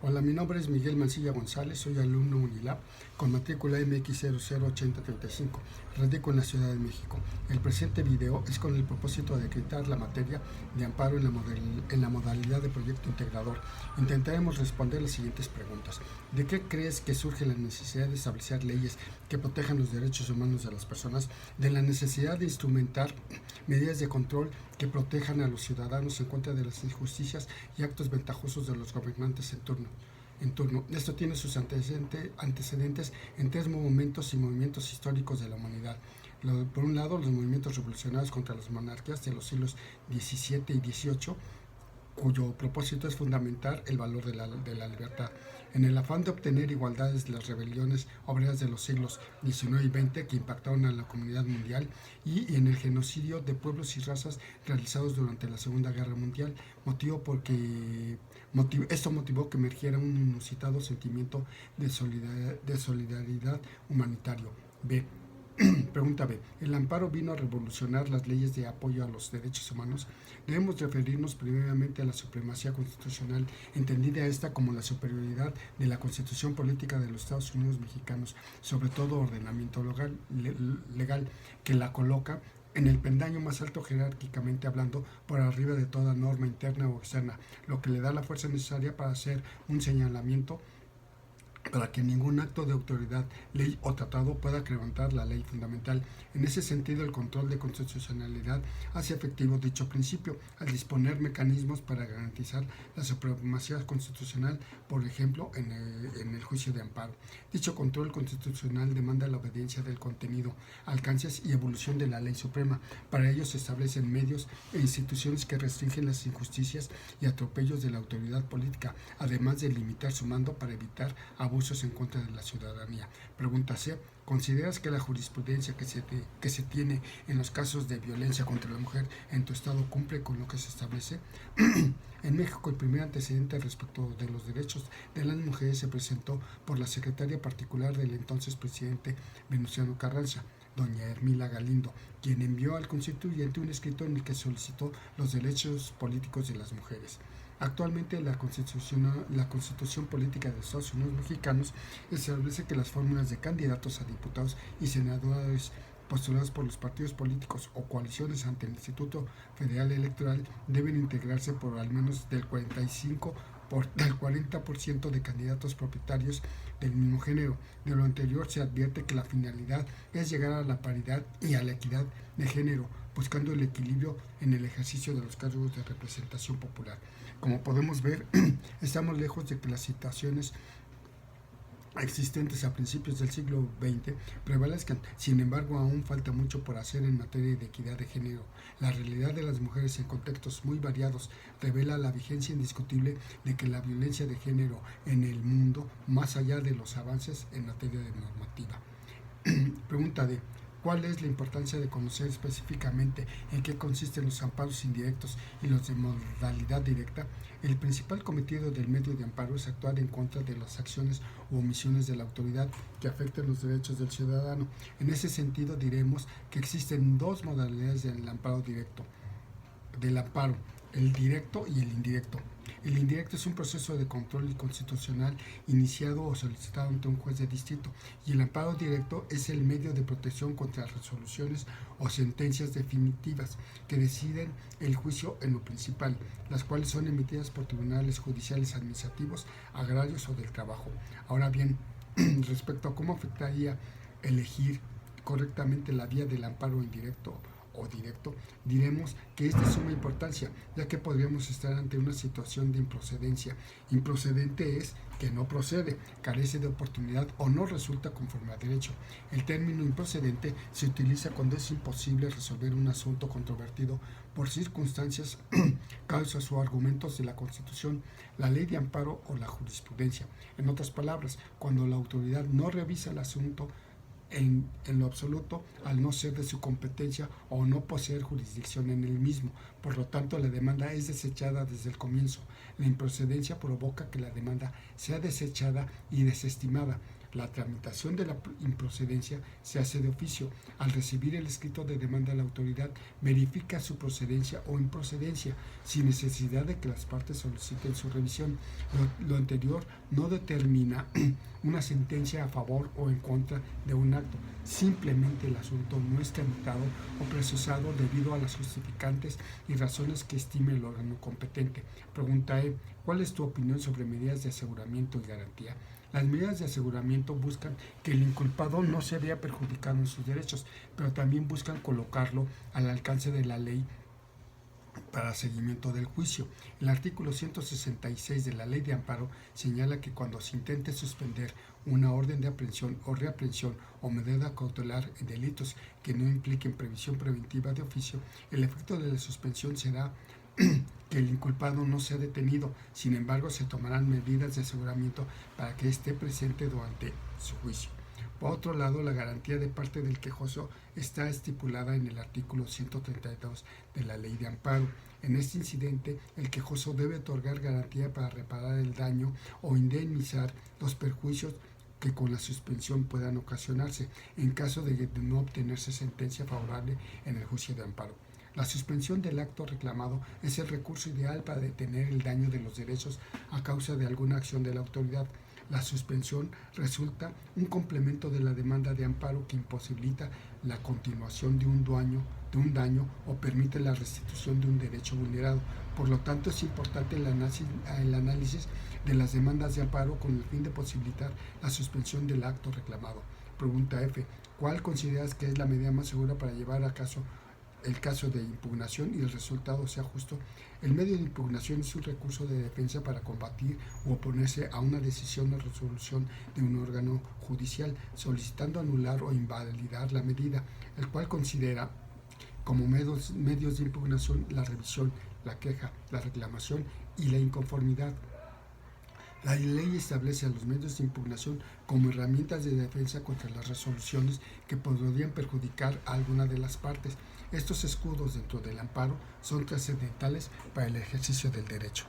Hola, mi nombre es Miguel Mancilla González, soy alumno Unilab con matrícula MX008035. Radico en la Ciudad de México. El presente video es con el propósito de acreditar la materia de amparo en la modalidad de proyecto integrador. Intentaremos responder las siguientes preguntas. ¿De qué crees que surge la necesidad de establecer leyes que protejan los derechos humanos de las personas? ¿De la necesidad de instrumentar medidas de control que protejan a los ciudadanos en contra de las injusticias y actos ventajosos de los gobernantes en turno? Esto tiene sus antecedentes en tres momentos y movimientos históricos de la humanidad. Por un lado, los movimientos revolucionarios contra las monarquías de los siglos XVII y XVIII, cuyo propósito es fundamentar el valor de la libertad. En el afán de obtener igualdades, las rebeliones obreras de los siglos XIX y XX que impactaron a la comunidad mundial, y en el genocidio de pueblos y razas realizados durante la Segunda Guerra Mundial, esto motivó que emergiera un inusitado sentimiento de solidaridad humanitario. B. Pregunta B. ¿El amparo vino a revolucionar las leyes de apoyo a los derechos humanos? Debemos referirnos primeramente a la supremacía constitucional, entendida esta como la superioridad de la Constitución Política de los Estados Unidos Mexicanos sobre todo ordenamiento legal, que la coloca en el peldaño más alto jerárquicamente hablando, por arriba de toda norma interna o externa, lo que le da la fuerza necesaria para hacer un señalamiento para que ningún acto de autoridad, ley o tratado pueda quebrantar la ley fundamental. En ese sentido, el control de constitucionalidad hace efectivo dicho principio al disponer mecanismos para garantizar la supremacía constitucional, por ejemplo, en el juicio de amparo. Dicho control constitucional demanda la obediencia del contenido, alcances y evolución de la ley suprema. Para ello se establecen medios e instituciones que restringen las injusticias y atropellos de la autoridad política, además de limitar su mando para evitar abusos en contra de la ciudadanía. Pregunta C. ¿Consideras que la jurisprudencia que se tiene en los casos de violencia contra la mujer en tu estado cumple con lo que se establece? En México, el primer antecedente respecto de los derechos de las mujeres se presentó por la secretaria particular del entonces presidente Venustiano Carranza, doña Hermila Galindo, quien envió al constituyente un escrito en el que solicitó los derechos políticos de las mujeres. Actualmente la Constitución Política de los Estados Unidos Mexicanos establece que las fórmulas de candidatos a diputados y senadores postulados por los partidos políticos o coaliciones ante el Instituto Federal Electoral deben integrarse por al menos del 40% de candidatos propietarios del mismo género. De lo anterior se advierte que la finalidad es llegar a la paridad y a la equidad de género, buscando el equilibrio en el ejercicio de los cargos de representación popular. Como podemos ver, estamos lejos de que las situaciones existentes a principios del siglo XX prevalezcan. Sin embargo, aún falta mucho por hacer en materia de equidad de género. La realidad de las mujeres en contextos muy variados revela la vigencia indiscutible de que la violencia de género en el mundo, más allá de los avances en materia de normativa. Pregunta D. ¿Cuál es la importancia de conocer específicamente en qué consisten los amparos indirectos y los de modalidad directa? El principal cometido del medio de amparo es actuar en contra de las acciones u omisiones de la autoridad que afecten los derechos del ciudadano. En ese sentido diremos que existen dos modalidades del amparo directo, el directo y el indirecto. El indirecto es un proceso de control constitucional iniciado o solicitado ante un juez de distrito, y el amparo directo es el medio de protección contra resoluciones o sentencias definitivas que deciden el juicio en lo principal, las cuales son emitidas por tribunales judiciales administrativos, agrarios o del trabajo. Ahora bien, respecto a cómo afectaría elegir correctamente la vía del amparo indirecto o directo, diremos que es de suma importancia, ya que podríamos estar ante una situación de improcedencia. Improcedente es que no procede, carece de oportunidad o no resulta conforme a derecho. El término improcedente se utiliza cuando es imposible resolver un asunto controvertido por circunstancias, causas o argumentos de la Constitución, la ley de amparo o la jurisprudencia. En otras palabras, cuando la autoridad no revisa el asunto en lo absoluto, al no ser de su competencia o no poseer jurisdicción en el mismo. Por lo tanto, la demanda es desechada desde el comienzo. La improcedencia provoca que la demanda sea desechada y desestimada. La tramitación de la improcedencia se hace de oficio. Al recibir el escrito de demanda, la autoridad verifica su procedencia o improcedencia sin necesidad de que las partes soliciten su revisión. Lo anterior no determina una sentencia a favor o en contra de un acto. Simplemente el asunto no es tramitado o procesado debido a las justificantes y razones que estime el órgano competente. Pregunta E. ¿Cuál es tu opinión sobre medidas de aseguramiento y garantía? Las medidas de aseguramiento buscan que el inculpado no se vea perjudicado en sus derechos, pero también buscan colocarlo al alcance de la ley para seguimiento del juicio. El artículo 166 de la Ley de Amparo señala que cuando se intente suspender una orden de aprehensión o reaprehensión o medida cautelar en delitos que no impliquen previsión preventiva de oficio, el efecto de la suspensión será que el inculpado no sea detenido. Sin embargo, se tomarán medidas de aseguramiento para que esté presente durante su juicio. Por otro lado, la garantía de parte del quejoso está estipulada en el artículo 132 de la Ley de Amparo. En este incidente, el quejoso debe otorgar garantía para reparar el daño o indemnizar los perjuicios que con la suspensión puedan ocasionarse, en caso de no obtenerse sentencia favorable en el juicio de amparo. La suspensión del acto reclamado es el recurso ideal para detener el daño de los derechos a causa de alguna acción de la autoridad. La suspensión resulta un complemento de la demanda de amparo que imposibilita la continuación de un daño o permite la restitución de un derecho vulnerado. Por lo tanto, es importante el análisis de las demandas de amparo con el fin de posibilitar la suspensión del acto reclamado. Pregunta F. ¿Cuál consideras que es la medida más segura para llevar a cabo el caso de impugnación y el resultado sea justo? El medio de impugnación es un recurso de defensa para combatir o oponerse a una decisión o resolución de un órgano judicial, solicitando anular o invalidar la medida, el cual considera como medios de impugnación la revisión, la queja, la reclamación y la inconformidad. La ley establece a los medios de impugnación como herramientas de defensa contra las resoluciones que podrían perjudicar a alguna de las partes. Estos escudos dentro del amparo son trascendentales para el ejercicio del derecho.